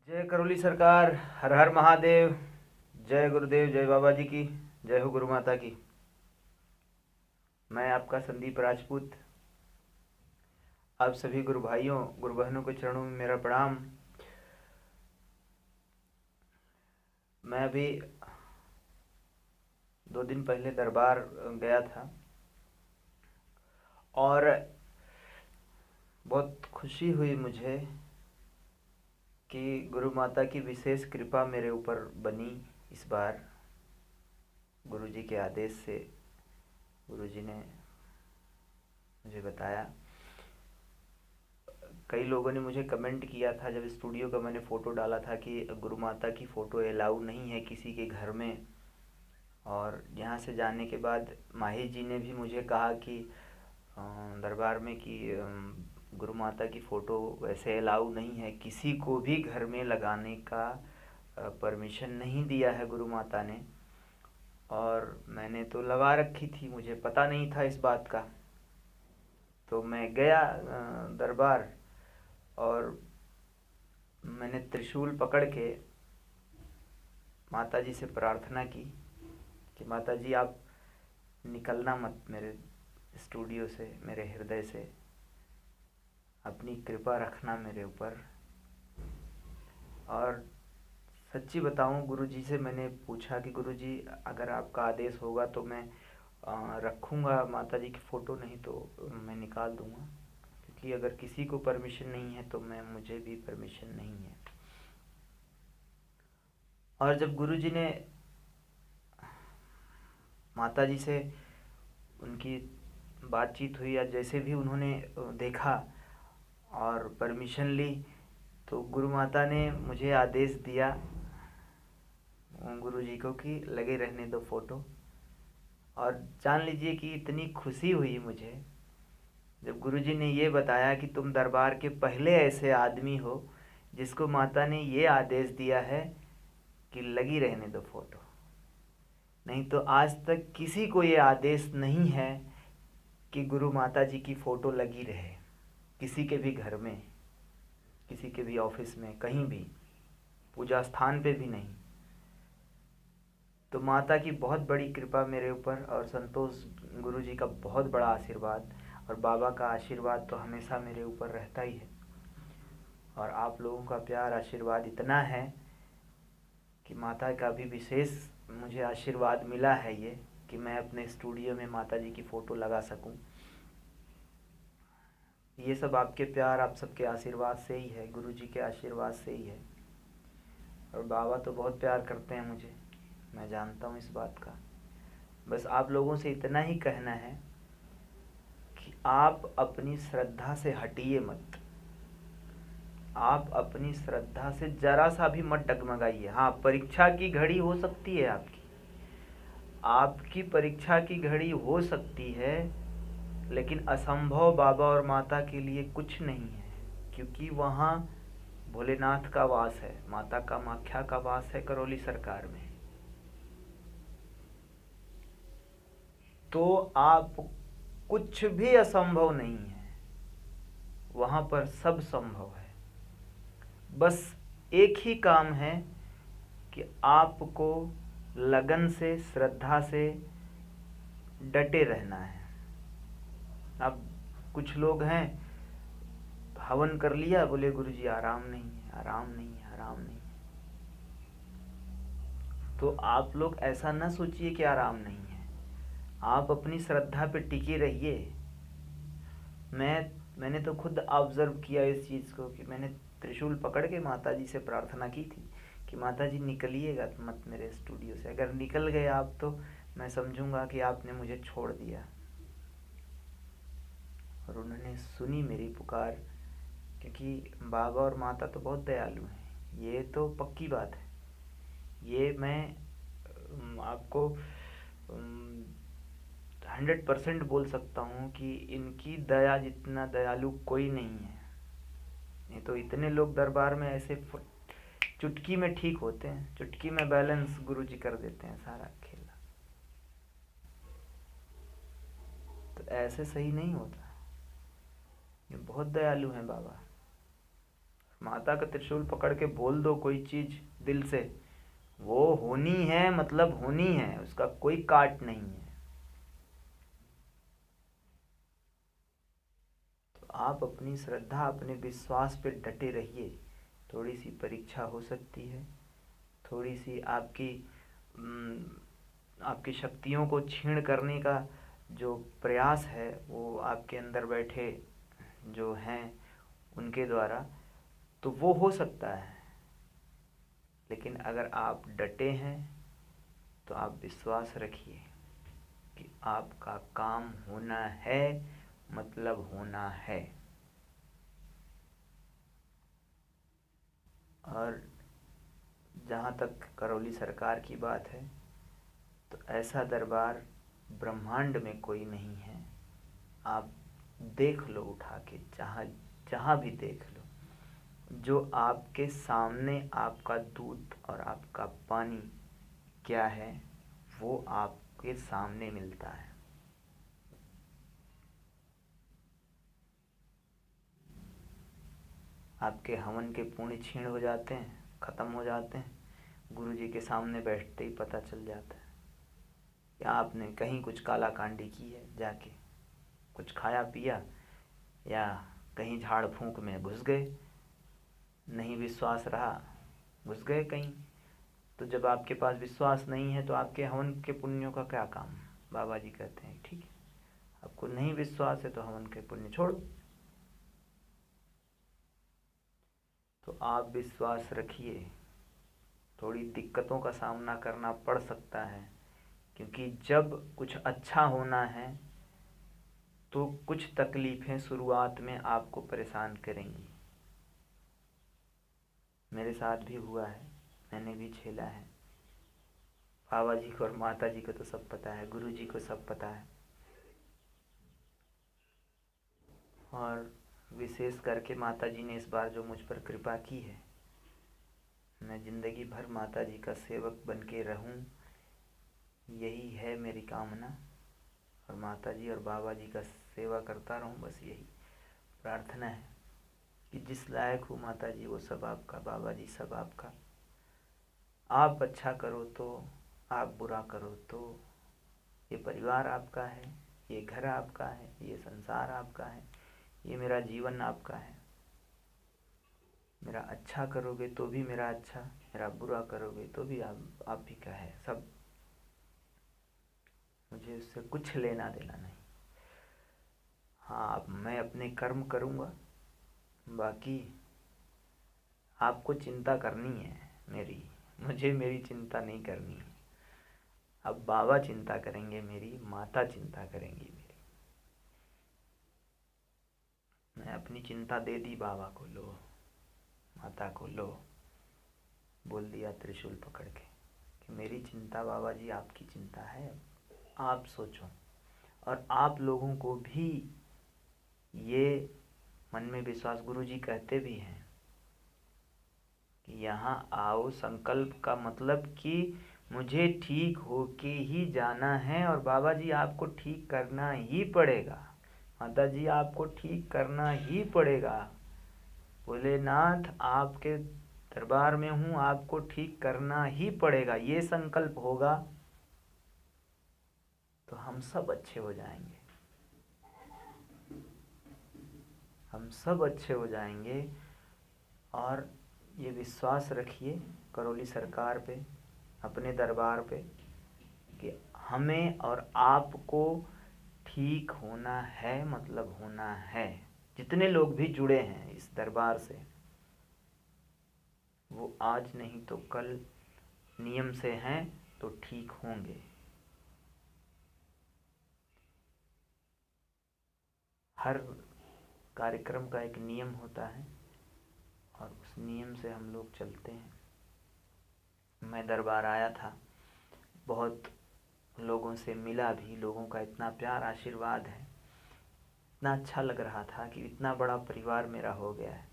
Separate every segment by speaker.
Speaker 1: जय करौली सरकार। हर हर महादेव। जय गुरुदेव, जय बाबा जी की। जय हो गुरु माता की। मैं आपका संदीप राजपूत। आप सभी गुरु भाइयों गुरु बहनों के चरणों में मेरा प्रणाम। मैं अभी 2 दिन पहले दरबार गया था और बहुत खुशी हुई मुझे कि गुरु माता की विशेष कृपा मेरे ऊपर बनी। इस बार गुरु जी के आदेश से गुरु जी ने मुझे बताया। कई लोगों ने मुझे कमेंट किया था जब स्टूडियो का मैंने फ़ोटो डाला था कि गुरु माता की फ़ोटो अलाउ नहीं है किसी के घर में। और यहाँ से जाने के बाद माही जी ने भी मुझे कहा कि दरबार में कि गुरु माता की फ़ोटो वैसे अलाउ नहीं है, किसी को भी घर में लगाने का परमिशन नहीं दिया है गुरु माता ने। और मैंने तो लगा रखी थी, मुझे पता नहीं था इस बात का। तो मैं गया दरबार और मैंने त्रिशूल पकड़ के माता जी से प्रार्थना की कि माता जी आप निकलना मत मेरे स्टूडियो से, मेरे हृदय से। अपनी कृपा रखना मेरे ऊपर। और सच्ची बताऊं, गुरु जी से मैंने पूछा कि गुरु जी अगर आपका आदेश होगा तो मैं रखूँगा माता जी की फ़ोटो, नहीं तो मैं निकाल दूँगा। क्योंकि अगर किसी को परमिशन नहीं है तो मुझे भी परमिशन नहीं है। और जब गुरु जी ने माता जी से उनकी बातचीत हुई या जैसे भी उन्होंने देखा और परमिशन ली, तो गुरु माता ने मुझे आदेश दिया गुरु जी को कि लगे रहने दो फ़ोटो। और जान लीजिए कि इतनी खुशी हुई मुझे जब गुरु जी ने ये बताया कि तुम दरबार के पहले ऐसे आदमी हो जिसको माता ने ये आदेश दिया है कि लगी रहने दो फ़ोटो। नहीं तो आज तक किसी को ये आदेश नहीं है कि गुरु माता जी की फ़ोटो लगी रहे, किसी के भी घर में, किसी के भी ऑफिस में, कहीं भी, पूजा स्थान पे भी नहीं। तो माता की बहुत बड़ी कृपा मेरे ऊपर और संतोष गुरु जी का बहुत बड़ा आशीर्वाद और बाबा का आशीर्वाद तो हमेशा मेरे ऊपर रहता ही है। और आप लोगों का प्यार आशीर्वाद इतना है कि माता का भी विशेष मुझे आशीर्वाद मिला है ये कि मैं अपने स्टूडियो में माता जी की फ़ोटो लगा सकूं। ये सब आपके प्यार, आप सबके आशीर्वाद से ही है, गुरु जी के आशीर्वाद से ही है। और बाबा तो बहुत प्यार करते हैं मुझे, मैं जानता हूँ इस बात का। बस आप लोगों से इतना ही कहना है कि आप अपनी श्रद्धा से हटिए मत। आप अपनी श्रद्धा से जरा सा भी मत डगमगाइए। हाँ, परीक्षा की घड़ी हो सकती है आपकी परीक्षा की घड़ी हो सकती है, लेकिन असंभव बाबा और माता के लिए कुछ नहीं है। क्योंकि वहाँ भोलेनाथ का वास है, माता कामाख्या का वास है करौली सरकार में। तो आप कुछ भी असंभव नहीं है, वहाँ पर सब संभव है। बस एक ही काम है कि आपको लगन से, श्रद्धा से डटे रहना है। अब कुछ लोग हैं, हवन कर लिया, बोले गुरुजी आराम नहीं है, आराम नहीं है, आराम नहीं है। तो आप लोग ऐसा ना सोचिए कि आराम नहीं है, आप अपनी श्रद्धा पे टिके रहिए। मैंने तो खुद ऑब्जर्व किया इस चीज़ को कि मैंने त्रिशूल पकड़ के माता जी से प्रार्थना की थी कि माता जी निकलिएगा मत मेरे स्टूडियो से। अगर निकल गए आप तो मैं समझूंगा कि आपने मुझे छोड़ दिया। और उन्होंने सुनी मेरी पुकार, क्योंकि बाबा और माता तो बहुत दयालु हैं, ये तो पक्की बात है। ये मैं आपको 100% बोल सकता हूँ कि इनकी दया जितना दयालु कोई नहीं है। नहीं तो इतने लोग दरबार में ऐसे चुटकी में ठीक होते हैं, चुटकी में बैलेंस गुरुजी कर देते हैं सारा खेला। तो ऐसे सही नहीं होता। ये बहुत दयालु हैं बाबा। माता का त्रिशूल पकड़ के बोल दो कोई चीज दिल से, वो होनी है, मतलब होनी है, उसका कोई काट नहीं है। तो आप अपनी श्रद्धा, अपने विश्वास पे डटे रहिए। थोड़ी सी परीक्षा हो सकती है, थोड़ी सी आपकी शक्तियों को क्षीण करने का जो प्रयास है वो आपके अंदर बैठे जो हैं उनके द्वारा, तो वो हो सकता है। लेकिन अगर आप डटे हैं तो आप विश्वास रखिए कि आपका काम होना है, मतलब होना है। और जहाँ तक करौली सरकार की बात है, तो ऐसा दरबार ब्रह्मांड में कोई नहीं है। आप देख लो उठा के, जहाँ जहाँ भी देख लो, जो आपके सामने आपका दूध और आपका पानी क्या है, वो आपके सामने मिलता है। आपके हवन के पुण्य क्षीण हो जाते हैं, ख़त्म हो जाते हैं, गुरु जी के सामने बैठते ही पता चल जाता है कि आपने कहीं कुछ काला कांडी की है, जाके कुछ खाया पिया, या कहीं झाड़ फूंक में घुस गए, नहीं विश्वास रहा, घुस गए कहीं। तो जब आपके पास विश्वास नहीं है तो आपके हवन के पुण्यों का क्या काम। बाबा जी कहते हैं ठीक है, आपको नहीं विश्वास है तो हवन के पुण्य छोड़ो। तो आप विश्वास रखिए। थोड़ी दिक्कतों का सामना करना पड़ सकता है, क्योंकि जब कुछ अच्छा होना है तो कुछ तकलीफ़ें शुरुआत में आपको परेशान करेंगी। मेरे साथ भी हुआ है, मैंने भी झेला है। बाबा जी को और माता जी को तो सब पता है, गुरु जी को सब पता है। और विशेष करके माता जी ने इस बार जो मुझ पर कृपा की है, मैं ज़िंदगी भर माता जी का सेवक बन के रहूँ, यही है मेरी कामना। और माता जी और बाबा जी का सेवा करता रहूँ, बस यही प्रार्थना है कि जिस लायक हो माता जी वो सब आपका, बाबा जी सब आपका। आप अच्छा करो तो, आप बुरा करो तो, ये परिवार आपका है, ये घर आपका है, ये संसार आपका है, ये मेरा जीवन आपका है। मेरा अच्छा करोगे तो भी मेरा अच्छा, मेरा बुरा करोगे तो भी आप ही का है सब। मुझे उससे कुछ लेना देना नहीं। हाँ, अब मैं अपने कर्म करूँगा, बाकी आपको चिंता करनी है मेरी, मुझे मेरी चिंता नहीं करनी है। अब बाबा चिंता करेंगे मेरी, माता चिंता करेंगी मेरी। मैं अपनी चिंता दे दी बाबा को, लो माता को, लो बोल दिया त्रिशूल पकड़ के कि मेरी चिंता बाबा जी आपकी चिंता है, आप सोचो। और आप लोगों को भी ये मन में विश्वास, गुरु जी कहते भी हैं कि यहाँ आओ, संकल्प का मतलब कि मुझे ठीक होके ही जाना है, और बाबा जी आपको ठीक करना ही पड़ेगा, माता जी आपको ठीक करना ही पड़ेगा। भोलेनाथ आपके दरबार में हूँ, आपको ठीक करना ही पड़ेगा। ये संकल्प होगा तो हम सब अच्छे हो जाएंगे, हम सब अच्छे हो जाएंगे। और ये विश्वास रखिए करौली सरकार पे, अपने दरबार पे, कि हमें और आपको ठीक होना है, मतलब होना है। जितने लोग भी जुड़े हैं इस दरबार से, वो आज नहीं तो कल नियम से हैं तो ठीक होंगे। हर कार्यक्रम का एक नियम होता है और उस नियम से हम लोग चलते हैं। मैं दरबार आया था, बहुत लोगों से मिला भी, लोगों का इतना प्यार आशीर्वाद है, इतना अच्छा लग रहा था कि इतना बड़ा परिवार मेरा हो गया है।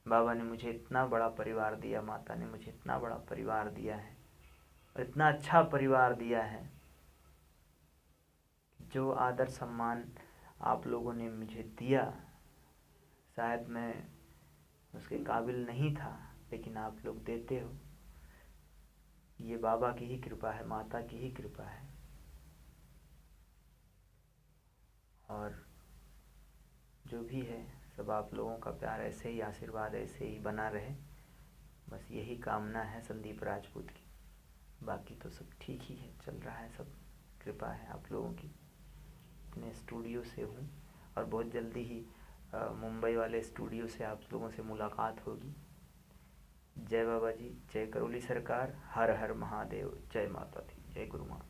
Speaker 1: बाबा ने मुझे इतना बड़ा परिवार दिया, माता ने मुझे इतना बड़ा परिवार दिया है, और इतना अच्छा परिवार दिया है। जो आदर सम्मान आप लोगों ने मुझे दिया, शायद मैं उसके काबिल नहीं था, लेकिन आप लोग देते हो। ये बाबा की ही कृपा है, माता की ही कृपा है। और जो भी है सब आप लोगों का प्यार, ऐसे ही आशीर्वाद ऐसे ही बना रहे, बस यही कामना है संदीप राजपूत की। बाकी तो सब ठीक ही है, चल रहा है सब, कृपा है आप लोगों की। अपने स्टूडियो से हूँ और बहुत जल्दी ही मुंबई वाले स्टूडियो से आप लोगों से मुलाकात होगी। जय बाबा जी, जय करौली सरकार, हर हर महादेव, जय माता दी, जय गुरु माँ।